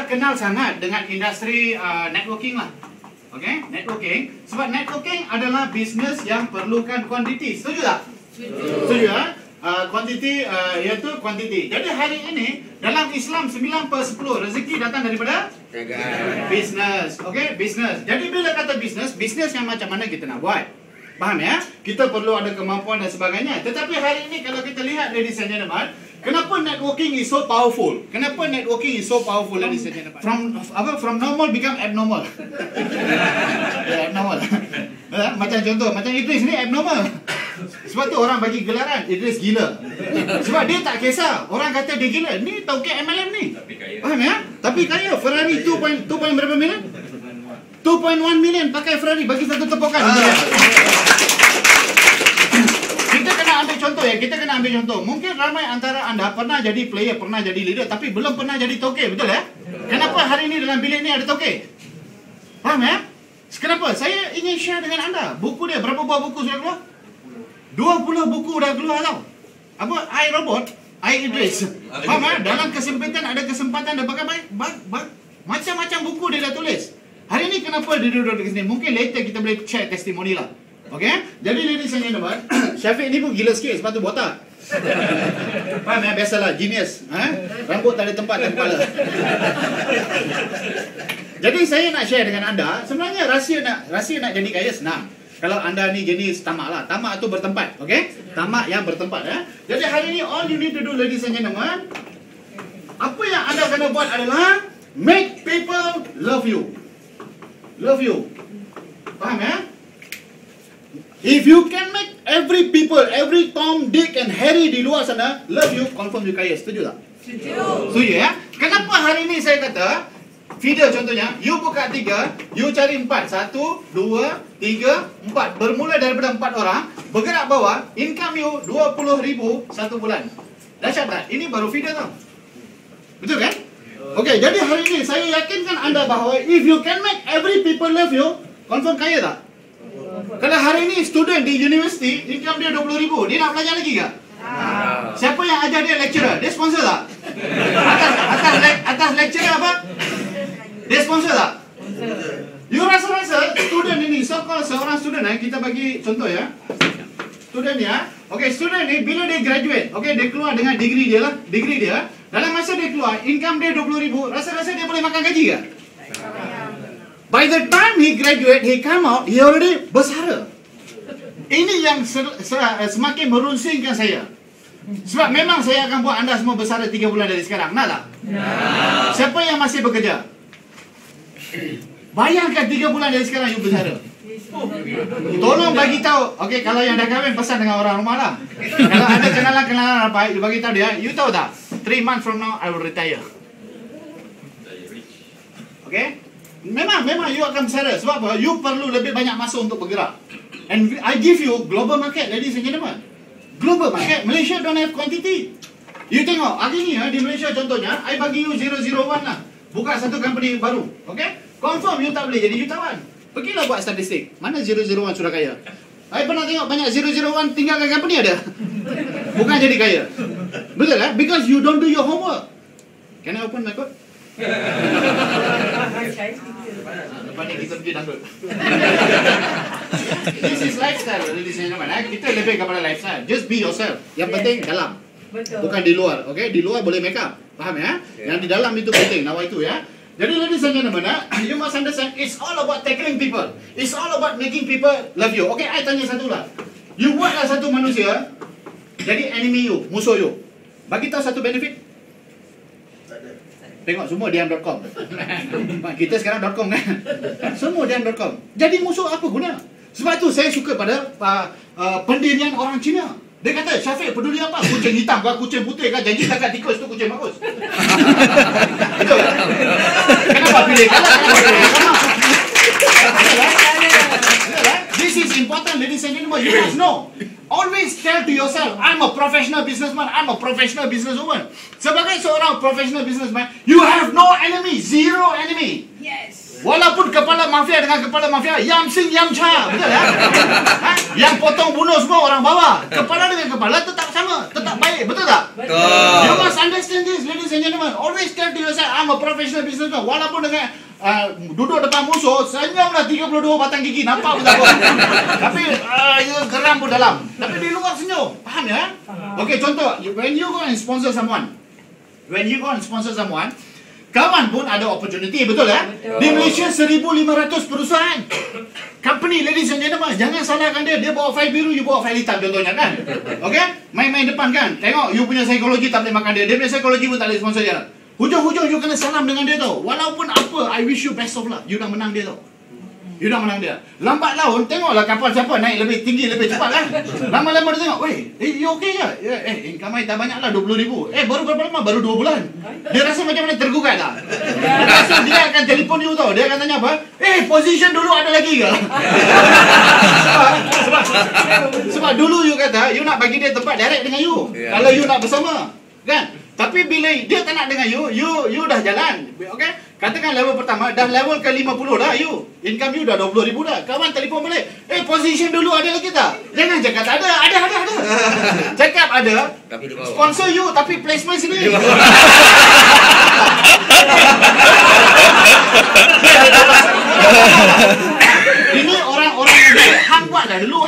tak kenal sangat dengan industri networking lah. Okay, networking. Sebab networking adalah bisnes yang perlukan kuantiti. Setuju tak? Setuju ya? Kuantiti iaitu kuantiti. Jadi hari ini dalam Islam 9/10 rezeki datang daripada bisnes. Okay, bisnes. Jadi bila kata bisnes, bisnes yang macam mana kita nak buat? Faham ya? Kita perlu ada kemampuan dan sebagainya. Tetapi hari ini kalau kita lihat, ladies and gentlemen, kenapa networking is so powerful? Kenapa networking is so powerful, ladies and gentlemen? From normal become abnormal. Abnormal. Macam contoh, macam Idris ni abnormal. Sebab tu orang bagi gelaran Idris gila. Sebab dia tak kisah orang kata dia gila. Ni tauke MLM ni. Faham ya? Tapi kaya Ferrari 2 berapa million? 2.1 million pakai Ferrari, bagi satu tepukan. Kita kena ambil contoh ya, kita kena ambil contoh. Mungkin ramai antara anda pernah jadi player, pernah jadi leader, tapi belum pernah jadi toke, betul ya? Kenapa hari ini dalam bilik ni ada toke? Faham ya? Kenapa? Saya ingin share dengan anda. Buku dia, berapa buah buku sudah keluar? 20 buku dah keluar tau. Apa? I Robot, I Idris. Faham ya? Dalam kesempitan ada kesempatan dah pakai macam-macam buku dia dah tulis. Hari ni kenapa dia duduk di sini? Mungkin later kita boleh share testimoni lah. Okay? Jadi ladies and gentlemen, Syafiq ni pun gila sikit, sepatu botak. Faham ya? Biasalah, genius. Rambut tak ada tempat dan kepala. Jadi saya nak share dengan anda, sebenarnya rahsia nak jadi kaya senang. Kalau anda ni jenis tamak lah. Tamak tu bertempat. Okay? Tamak yang bertempat. Jadi hari ni all you need to do, ladies and gentlemen, apa yang anda kena buat adalah make people love you. Love you. Faham ya? If you can make every people, every Tom, Dick and Harry di luar sana love you, confirm you kaya. Setuju tak? Setuju. Setuju ya? Kenapa hari ini saya kata feeder contohnya, you buka 3, you cari 4. 1, 2, 3, 4. Bermula daripada 4 orang, bergerak bawah, income you 20,000 satu bulan. Dahsyat tak? Ini baru feeder tau. Betul kan? Okey, jadi hari ini saya yakinkan anda bahawa if you can make every people love you, confirm kaya tak? Kalau hari ini student di university, income dia 20,000, dia nak belajar lagi tak? Siapa yang ajar dia lecturer? Dia sponsor tak? Atas lecturer apa? Dia sponsor tak? You rasa-rasa student ini, so-called seorang student kita bagi contoh ya. Student ya. Okey, student ni bila dia graduate, okey, dia keluar dengan degree dia lah, degree dia. Dalam masa dia keluar, income dia 20,000, rasa-rasa dia boleh makan gaji ke? By the time he graduate, he come out, he already bersara. Ini yang semakin merunsingkan saya. Sebab memang saya akan buat anda semua bersara 3 bulan dari sekarang. Nak tak? Siapa yang masih bekerja? Bayangkan 3 bulan dari sekarang you bersara. Tolong bagi tahu. Okey, kalau yang dah kahwin pesan dengan orang rumah lah. Kalau ada kenalan-kenalan apa, you bagi tahu dia. You tahu tak? 3 months from now I will retire. Okay? Memang you akan bersara. Sebab apa? You perlu lebih banyak masa untuk bergerak. And I give you global market, ladies and gentlemen. Global market. Malaysia don't have quantity. You tengok, hari ni di Malaysia contohnya, I bagi you 001 lah. Buka satu company baru. Okay? Confirm you tak boleh jadi jutawan. Pergilah buat statistik. Mana 001 sudah kaya? I pernah tengok banyak 001 tinggalkan company ada. Bukan jadi kaya. Betul kan? Because you don't do your homework. Can I open my code? Lepas ni kita pergi dangdut. This is lifestyle, ladies and gentlemen. Kita lebih kepada lifestyle. Just be yourself. Yang penting dalam. Bukan di luar. Okay? Di luar boleh make up. Faham ya? Yang di dalam itu penting. Nawa itu ya. Jadi ladies and gentlemen, you must understand, it's all about tackling people. It's all about making people love you. Okay, I tanya satu lah. You buatlah satu manusia jadi enemy you, musuh you. Bagi tahu satu benefit. Tengok semua diam.com. Kita sekarang .com kan? Semua diam.com. Jadi musuh apa guna? Sebab tu saya suka pada pendirian orang Cina. Dia kata, Syafiq peduli apa? Kucing hitam kah, kucing putih kah? Janji takat tikus tu kucing bagus. Betul tak? Kenapa pilih? This is important, ladies and gentlemen. You must know. Always tell to yourself, I'm a professional businessman, I'm a professional businesswoman. Sebagai seorang professional businessman, you have no enemy, zero enemy. Yes. Walaupun kepala mafia dengan kepala mafia, Yam Sing Yam Cha, betul ya? Yang potong bunuh semua orang bawah. Kepala dengan kepala tetap sama, tetap baik, betul tak? Betul. You must understand this, ladies and gentlemen. Always tell to yourself, I'm a professional businessman. Walaupun dengan duduk depan musuh, senyumlah 32 batang gigi, nampak betul. Tapi you geram pun dalam. Tapi di luar senyum, faham ya? Okay, contoh, when you go and sponsor someone, kawan pun ada opportunity, betul ya? Betul. Di Malaysia 1,500 perusahaan. Company, ladies and gentlemen, jangan salahkan dia. Dia bawa fail biru, you bawa fail hitam contohnya kan? Okay? Main-main depan kan? Tengok, you punya psikologi tak boleh makan dia. Dia punya psikologi pun tak boleh sponsor dia. Hujung-hujung you kena salam dengan dia tau. Walaupun apa, I wish you best of luck. You dah menang dia tau. You dah menang dia. Lambat laun, tengoklah kapal siapa naik lebih tinggi, lebih cepat kan? Lama-lama dia tengok, weh, you okay ke? Income tak banyak lah, 20,000. Baru berapa lama? Baru 2 bulan. Dia rasa macam mana, tergugat tak? Rasa dia akan telefon you tau. Dia akan tanya apa? Position dulu ada lagi ke? sebab dulu you kata, you nak bagi dia tempat direct dengan you. Kalau you nak bersama. Kan? Tapi bila dia tak nak dengan you dah jalan. Okay? Katakan level pertama, dah level ke 50 dah you. Income you dah 20,000 dah. Kawan telefon balik. Position dulu ada lagi tak? Jangan cakap tak ada. Ada. Cakap ada. Tapi di bawah. Sponsor you tapi placement sendiri. Ini orang-orang yang hang buat lah dulu.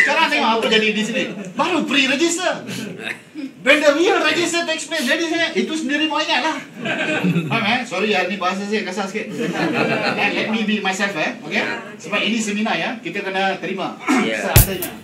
Sekarang tengok apa jadi di sini. Baru pre-register. When the real register takes place, jadi saya itu sendiri mau ingat lah. Faham Sorry ya, ni bahasa saya kasar sikit. Let me be myself okay? Sebab ini seminar ya, kita kena terima seadanya.